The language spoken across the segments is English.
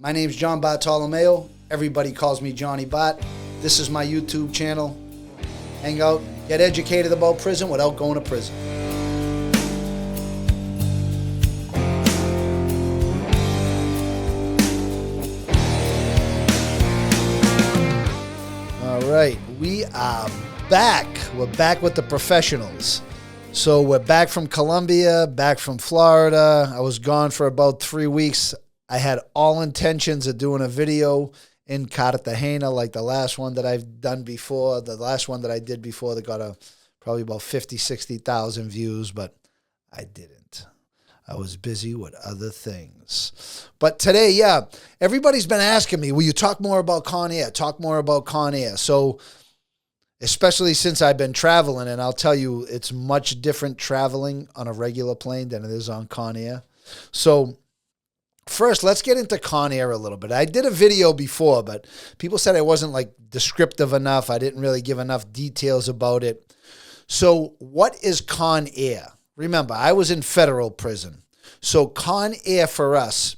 My name's John Bartolomeo. Everybody calls me Johnny Bart. This is my YouTube channel. Hang out, get educated about prison without going to prison. All right, we are back. We're back with the professionals. So we're back from Colombia, back from Florida. I was gone for about 3 weeks. I had all intentions of doing a video in Cartagena like the last one that I've done before. The last one that I did before that got probably about 50, 60,000 views, but I didn't. I was busy with other things. But today, yeah, everybody's been asking me, will you talk more about Con Air? Talk more about Con Air. So especially since I've been traveling, and I'll tell you, it's much different traveling on a regular plane than it is on Con Air. So first, let's get into Con Air a little bit. I did a video before, but people said I wasn't like descriptive enough. I didn't really give enough details about it. So what is Con Air? Remember, I was in federal prison. So Con Air for us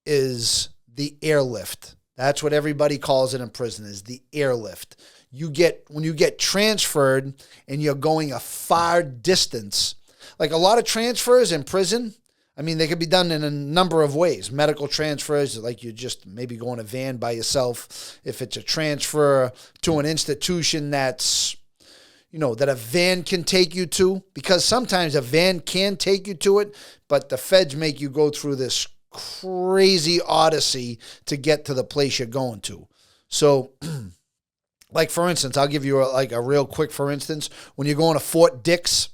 is the airlift. That's what everybody calls it in prison, is the airlift. When you get transferred and you're going a far distance, like a lot of transfers in prison, I mean, they could be done in a number of ways. Medical transfers, like you just maybe go in a van by yourself. If it's a transfer to an institution that's, that a van can take you to, because sometimes a van can take you to it, but the feds make you go through this crazy odyssey to get to the place you're going to. So, like for instance, I'll give you a real quick for instance. When you're going to Fort Dix,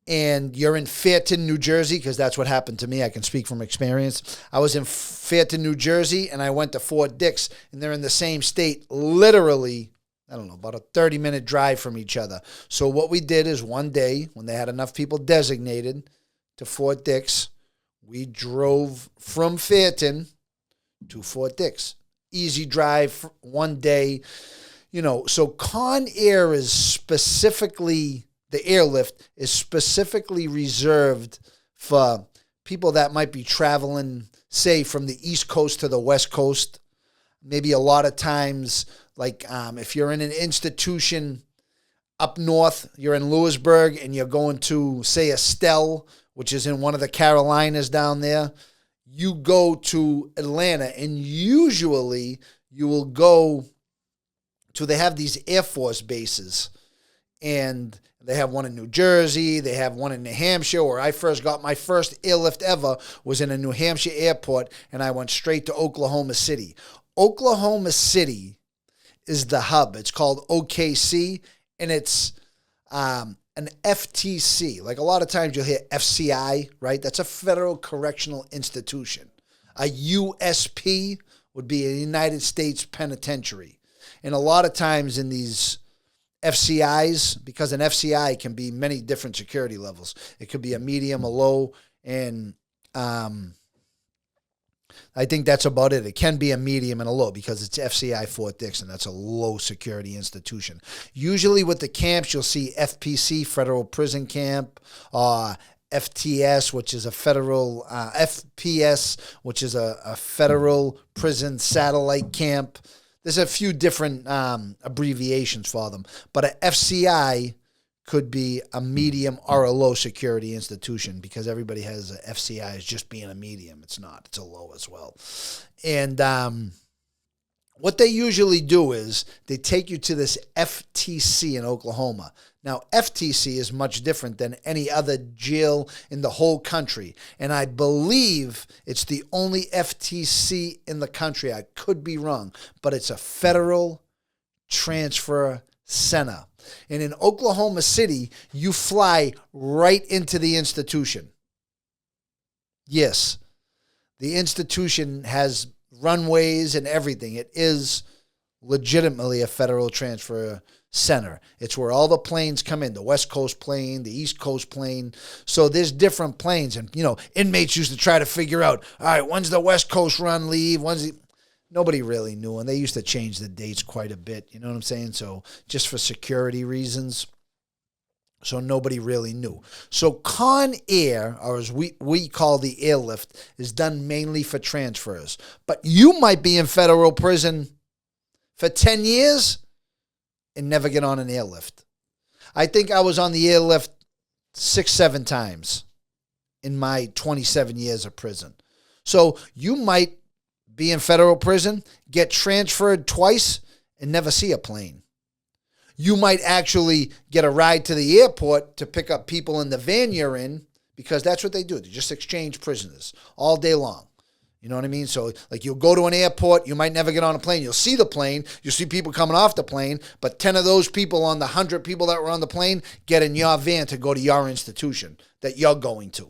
and you're in Fairton, New Jersey, because that's what happened to me. I can speak from experience. I was in Fairton, New Jersey, and I went to Fort Dix, and they're in the same state, literally, I don't know, about a 30-minute drive from each other. So what we did is one day, when they had enough people designated to Fort Dix, we drove from Fairton to Fort Dix. Easy drive, one day. So Con Air is specifically... The airlift is specifically reserved for people that might be traveling, say, from the East Coast to the West Coast. Maybe a lot of times, like if you're in an institution up north, you're in Lewisburg, and you're going to, say, Estelle, which is in one of the Carolinas down there, you go to Atlanta, and usually you will go to, they have these Air Force bases, and they have one in New Jersey. They have one in New Hampshire, where I first got my first airlift ever was in a New Hampshire airport, and I went straight to Oklahoma City. Oklahoma City is the hub. It's called OKC, and it's an FTC. Like a lot of times you'll hear FCI, right? That's a federal correctional institution. A USP would be a United States penitentiary. And a lot of times in these FCIs, because an FCI can be many different security levels. It could be a medium, a low, and I think that's about it. It can be a medium and a low because it's FCI Fort Dix, and that's a low security institution. Usually with the camps, you'll see FPC, Federal Prison Camp, FTS, which is a federal, FPS, which is a federal prison satellite camp. There's a few different abbreviations for them, but a FCI could be a medium or a low security institution, because everybody has a FCI as just being a medium. It's not. It's a low as well. And what they usually do is they take you to this FTC in Oklahoma. Now, FTC is much different than any other jail in the whole country. And I believe it's the only FTC in the country. I could be wrong, but it's a federal transfer center. And in Oklahoma City, you fly right into the institution. Yes, the institution has runways and everything. It is legitimately a federal transfer center. It's where all the planes come in, the West Coast plane, the East Coast plane. So there's different planes. And, inmates used to try to figure out, all right, when's the West Coast run leave? Nobody really knew. And they used to change the dates quite a bit. You know what I'm saying? So just for security reasons. So nobody really knew. So Con Air, or as we call the airlift, is done mainly for transfers. But you might be in federal prison for 10 years and never get on an airlift. I think I was on the airlift 6-7 times in my 27 years of prison. So you might be in federal prison, get transferred twice, and never see a plane. You might actually get a ride to the airport to pick up people in the van you're in, because that's what they do. They just exchange prisoners all day long. You know what I mean? So like you'll go to an airport, you might never get on a plane. You'll see the plane, you'll see people coming off the plane, but 10 of those people on the 100 people that were on the plane get in your van to go to your institution that you're going to.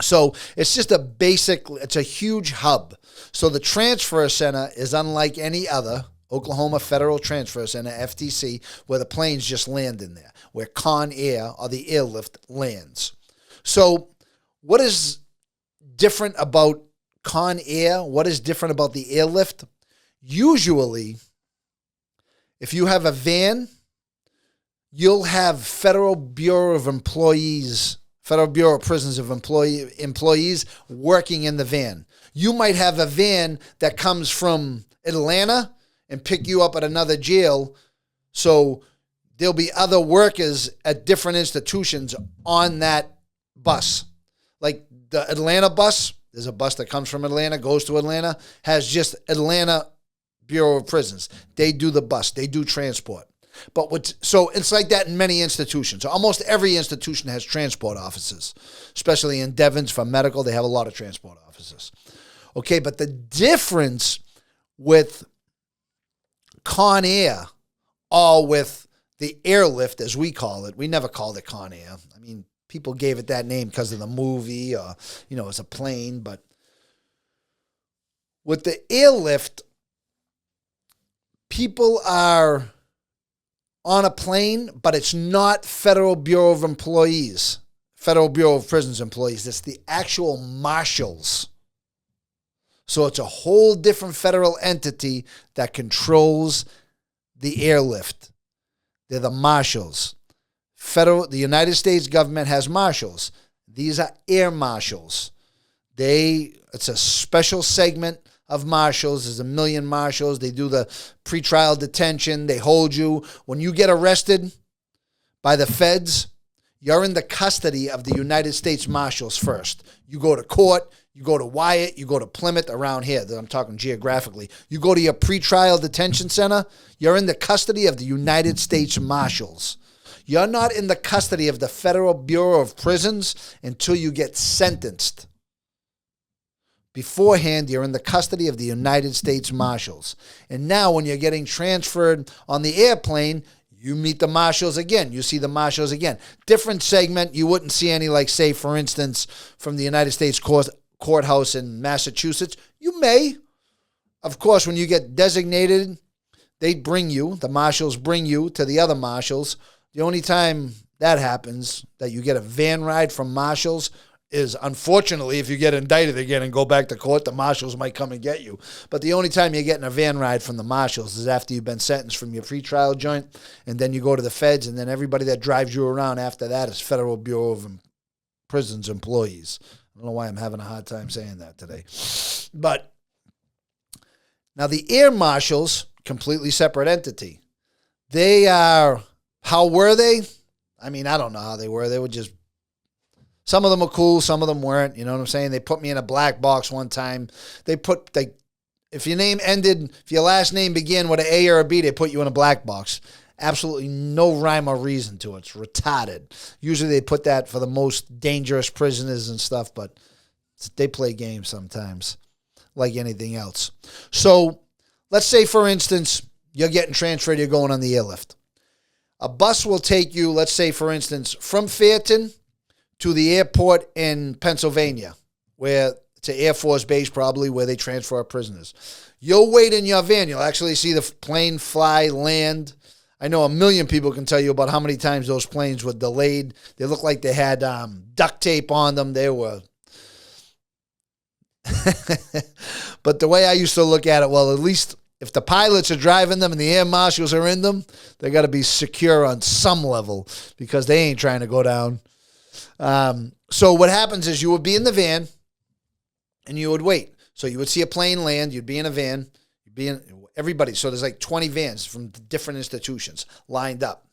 So it's just it's a huge hub. So the transfer center is unlike any other Oklahoma Federal Transfer Center, FTC, where the planes just land in there, where Con Air or the airlift lands. So what is different about Con Air? What is different about the airlift? Usually, if you have a van, you'll have Federal Bureau of Prisons of employees working in the van. You might have a van that comes from Atlanta and pick you up at another jail. So there'll be other workers at different institutions on that bus. Like the Atlanta bus, there's a bus that comes from Atlanta, goes to Atlanta, has just Atlanta Bureau of Prisons. They do the bus. They do transport. So it's like that in many institutions. Almost every institution has transport offices, especially in Devens for medical. They have a lot of transport offices. Okay, but the difference with Con Air, or with the airlift, as we call it, we never called it Con Air. I mean, people gave it that name because of the movie, or, it's a plane. But with the airlift, people are on a plane, but it's not Federal Bureau of Prisons employees. It's the actual marshals. So it's a whole different federal entity that controls the airlift. They're the marshals. The United States government has marshals. These are air marshals. It's a special segment of marshals. There's 1 million marshals. They do the pretrial detention. They hold you. When you get arrested by the feds, you're in the custody of the United States Marshals first. You go to court. You go to Wyatt, you go to Plymouth, around here, I'm talking geographically. You go to your pretrial detention center, you're in the custody of the United States Marshals. You're not in the custody of the Federal Bureau of Prisons until you get sentenced. Beforehand, you're in the custody of the United States Marshals. And now when you're getting transferred on the airplane, you meet the marshals again. You see the marshals again. Different segment. You wouldn't see any, like, say, for instance, from the United States courthouse in Massachusetts. You may. Of course, when you get designated, the marshals bring you to the other marshals. The only time that happens, that you get a van ride from marshals, is unfortunately if you get indicted again and go back to court, the marshals might come and get you. But the only time you're getting a van ride from the marshals is after you've been sentenced from your pretrial joint, and then you go to the feds, and then everybody that drives you around after that is Federal Bureau of Prisons employees. I don't know why I'm having a hard time saying that today. But now the air marshals, completely separate entity. How were they? I mean, I don't know how they were. They were just, some of them were cool, some of them weren't. You know what I'm saying? They put me in a black box one time. If your last name began with an A or a B, they put you in a black box. Absolutely no rhyme or reason to it. It's retarded. Usually they put that for the most dangerous prisoners and stuff, but they play games sometimes, like anything else. So let's say, for instance, you're getting transferred, you're going on the airlift. A bus will take you, let's say, for instance, from Fairton to the airport in Pennsylvania, where it's an Air Force base probably, where they transfer our prisoners. You'll wait in your van. You'll actually see the plane fly, land. I know 1 million people can tell you about how many times those planes were delayed. They looked like they had duct tape on them. They were. But the way I used to look at it, well, at least if the pilots are driving them and the air marshals are in them, they got to be secure on some level because they ain't trying to go down. So what happens is you would be in the van and you would wait. So you would see a plane land. You'd be in a van. You'd be in everybody. So there's like 20 vans from different institutions lined up.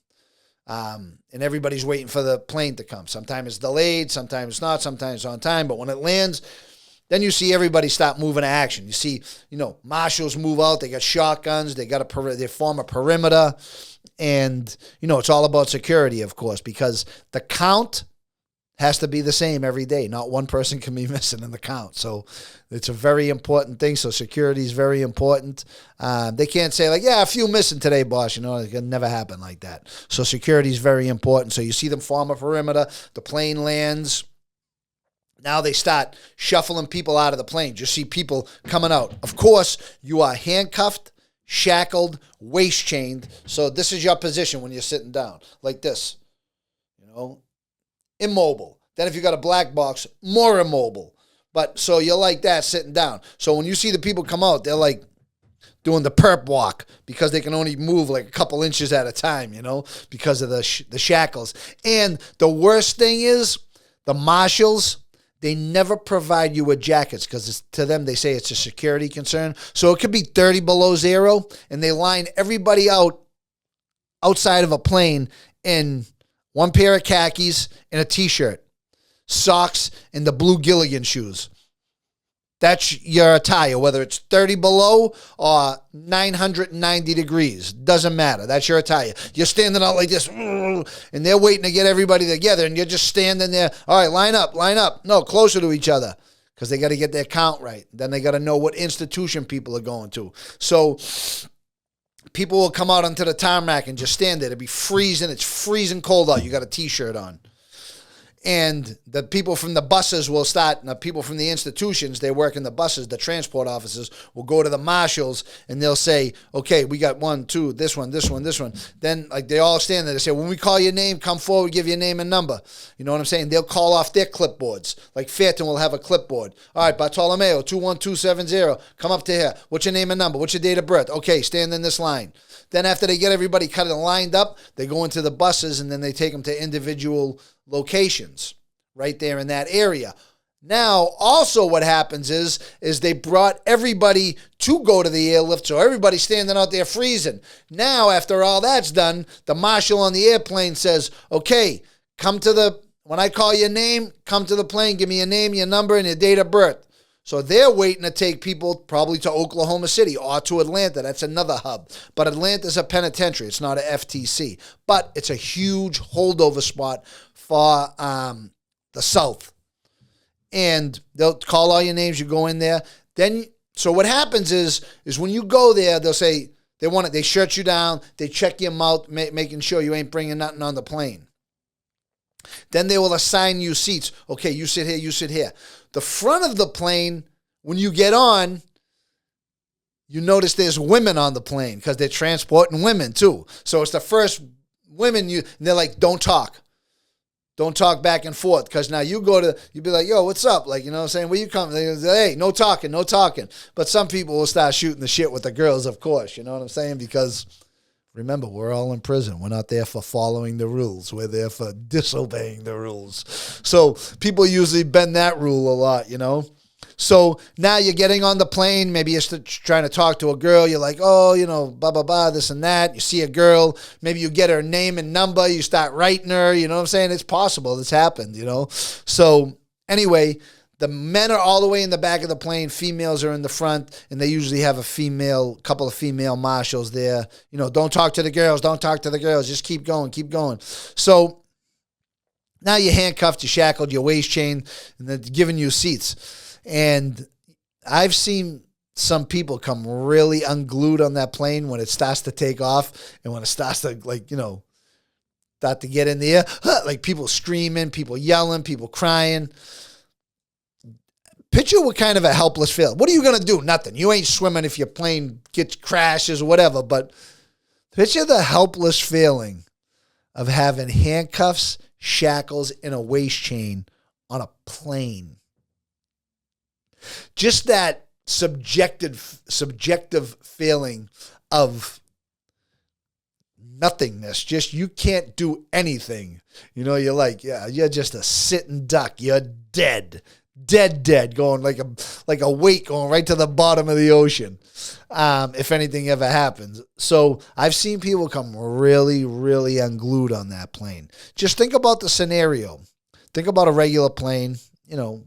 And everybody's waiting for the plane to come. Sometimes it's delayed. Sometimes it's not. Sometimes it's on time. But when it lands, then you see everybody stop moving to action. You see, marshals move out. They got shotguns. They form a perimeter. And, it's all about security, of course, because the count has to be the same every day. Not one person can be missing in the count. So it's a very important thing. So security is very important. They can't say like, yeah, a few missing today, boss. It can never happen like that. So security is very important. So you see them form a perimeter. The plane lands. Now they start shuffling people out of the plane. You see people coming out. Of course, you are handcuffed, shackled, waist chained. So this is your position when you're sitting down, like this. Immobile. Then if you got a black box, more immobile. But so you're like that sitting down. So when you see the people come out, they're like doing the perp walk because they can only move like a couple inches at a time, because of the shackles. And the worst thing is the marshals, they never provide you with jackets because to them they say it's a security concern. So it could be 30 below zero and they line everybody out outside of a plane in one pair of khakis and a t-shirt, socks, and the blue Gilligan shoes. That's your attire, whether it's 30 below or 990 degrees. Doesn't matter. That's your attire. You're standing out like this, and they're waiting to get everybody together, and you're just standing there. All right, line up. No, closer to each other because they got to get their count right. Then they got to know what institution people are going to. So people will come out onto the tarmac and just stand there. It'll be freezing. It's freezing cold out. You got a T-shirt on. And the people from the buses will start, the people from the institutions, they work in the buses, the transport officers will go to the marshals and they'll say, okay, we got 1, 2, this one. Then like they all stand there. They say, when we call your name, come forward, give your name and number. You know what I'm saying? They'll call off their clipboards. Like Fairton will have a clipboard. All right, Bartolomeo, 21270, come up to here. What's your name and number? What's your date of birth? Okay, stand in this line. Then after they get everybody kind of lined up, they go into the buses and then they take them to individual locations right there in that area. Now, also what happens is they brought everybody to go to the airlift, so everybody's standing out there freezing. Now, after all that's done, the marshal on the airplane says, okay, when I call your name, come to the plane, give me your name, your number, and your date of birth. So they're waiting to take people probably to Oklahoma City or to Atlanta. That's another hub. But Atlanta's a penitentiary. It's not a FTC. But it's a huge holdover spot for the South. And they'll call all your names. You go in there. So what happens is when you go there, they'll say they shut you down. They check your mouth, making sure you ain't bringing nothing on the plane. Then they will assign you seats. Okay, you sit here, you sit here. The front of the plane, when you get on, you notice there's women on the plane because they're transporting women too. So it's the first women, and they're like, don't talk. Don't talk back and forth because now you be like, yo, what's up? Like, you know what I'm saying? Where you come? They say, hey, no talking. But some people will start shooting the shit with the girls, of course. You know what I'm saying? Because remember, we're all in prison. We're not there for following the rules. We're there for disobeying the rules. So people usually bend that rule a lot, So now you're getting on the plane. Maybe you're trying to talk to a girl. You're like, oh, blah, blah, blah, this and that. You see a girl. Maybe you get her name and number. You start writing her. You know what I'm saying? It's possible. It's happened, So anyway, the men are all the way in the back of the plane. Females are in the front, and they usually have a couple of female marshals there. Don't talk to the girls. Don't talk to the girls. Just keep going. So now you're handcuffed, you're shackled, you're waist chained, and they're giving you seats. And I've seen some people come really unglued on that plane when it starts to take off and when it starts to, start to get in the air. Like people screaming, people yelling, people crying. Picture what kind of a helpless feeling. What are you going to do? Nothing. You ain't swimming if your plane crashes or whatever. But picture the helpless feeling of having handcuffs, shackles, and a waist chain on a plane. Just that subjective feeling of nothingness. Just you can't do anything. You're like, yeah, you're just a sitting duck. You're dead. Dead, going like a weight going right to the bottom of the ocean, if anything ever happens. So I've seen people come really, really unglued on that plane. Just think about the scenario. Think about a regular plane,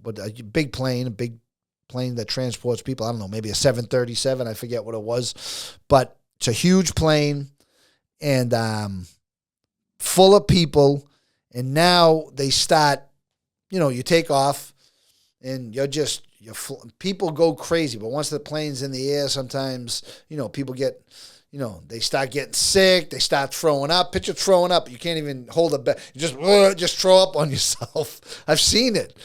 but a big plane that transports people. I don't know, maybe a 737. I forget what it was, but it's a huge plane and full of people. And now they start, you take off. And people go crazy. But once the plane's in the air, sometimes, people get, they start getting sick. They start throwing up. Picture throwing up. You can't even hold a breath. You just throw up on yourself. I've seen it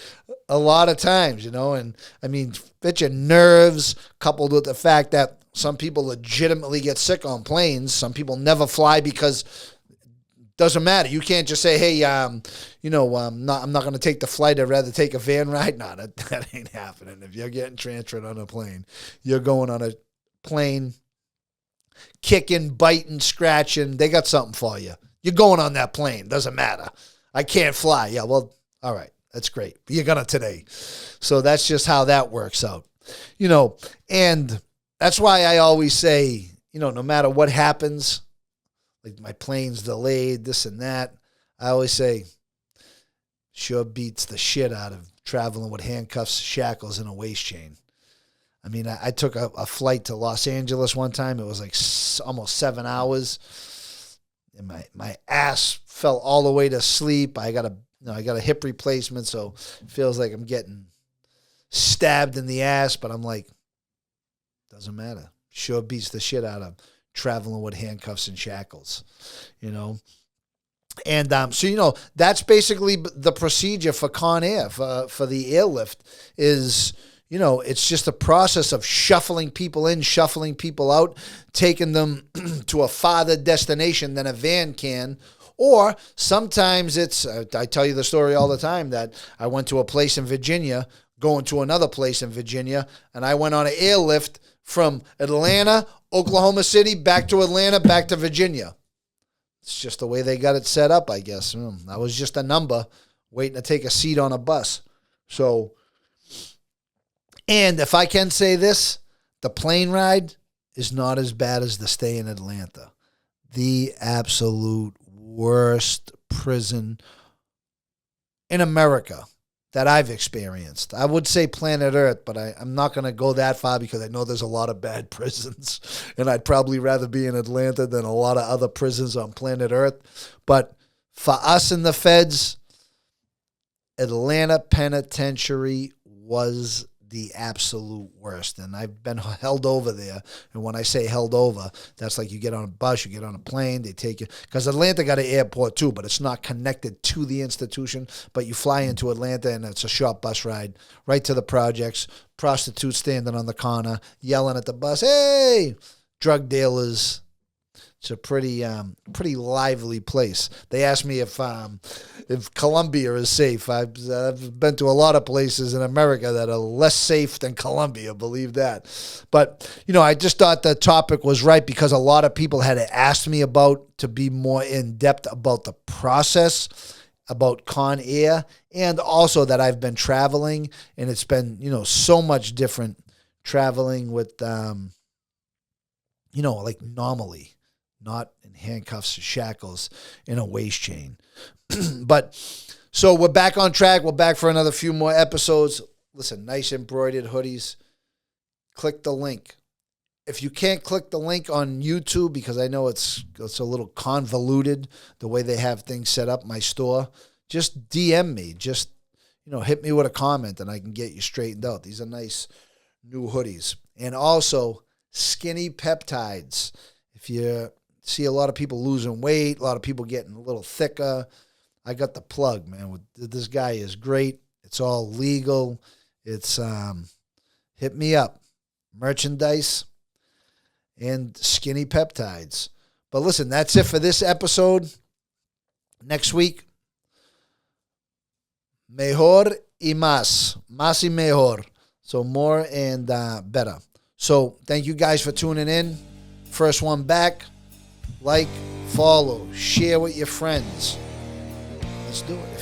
a lot of times, And I mean, picture nerves coupled with the fact that some people legitimately get sick on planes. Some people never fly because doesn't matter. You can't just say, hey, I'm not going to take the flight. I'd rather take a van ride. No, that ain't happening. If you're getting transferred on a plane, you're going on a plane, kicking, biting, scratching. They got something for you. You're going on that plane. Doesn't matter. I can't fly. Yeah, well, all right. That's great. You're going to today. So that's just how that works out. And that's why I always say, no matter what happens, like my plane's delayed, this and that, I always say, sure beats the shit out of traveling with handcuffs, shackles, and a waist chain. I mean, I took a flight to Los Angeles one time. It was like almost 7 hours, and my ass fell all the way to sleep. I got a hip replacement, so it feels like I'm getting stabbed in the ass. But I'm like, doesn't matter. Sure beats the shit out of traveling with handcuffs and shackles, And so, that's basically the procedure for Con Air, for the airlift is, it's just a process of shuffling people in, shuffling people out, taking them to a farther destination than a van can. Or sometimes it's, I tell you the story all the time that I went to a place in Virginia, going to another place in Virginia, and I went on an airlift from Atlanta, Oklahoma City, back to Atlanta, back to Virginia. It's just the way they got it set up, I guess. I was just a number waiting to take a seat on a bus. So, and if I can say this, the plane ride is not as bad as the stay in Atlanta. The absolute worst prison in America that I've experienced. I would say planet Earth, but I'm not going to go that far because I know there's a lot of bad prisons, and I'd probably rather be in Atlanta than a lot of other prisons on planet Earth. But for us in the feds, Atlanta Penitentiary was the absolute worst. And I've been held over there. And when I say held over, that's like you get on a bus, you get on a plane, they take you. Because Atlanta got an airport too, but it's not connected to the institution. But you fly into Atlanta and it's a short bus ride right to the projects. Prostitutes standing on the corner, yelling at the bus, hey, drug dealers. It's a pretty lively place. They asked me if Colombia is safe. I've been to a lot of places in America that are less safe than Colombia, believe that. But, I just thought the topic was right because a lot of people had asked me to be more in-depth about the process, about Con Air, and also that I've been traveling, and it's been, so much different traveling with, like normally. Not in handcuffs or shackles, in a waist chain. But so we're back on track. We're back for another few more episodes. Listen, nice embroidered hoodies. Click the link. If you can't click the link on YouTube, because I know it's a little convoluted the way they have things set up, my store, just DM me. Just, hit me with a comment and I can get you straightened out. These are nice new hoodies. And also, skinny peptides. If you see a lot of people losing weight, a lot of people getting a little thicker, I got the plug, man. This guy is great. It's all legal. It's hit me up. Merchandise and skinny peptides. But listen, that's it for this episode. Next week, mejor y más. Más y mejor. So more and better. So thank you guys for tuning in. First one back. Like, follow, share with your friends. Let's do it.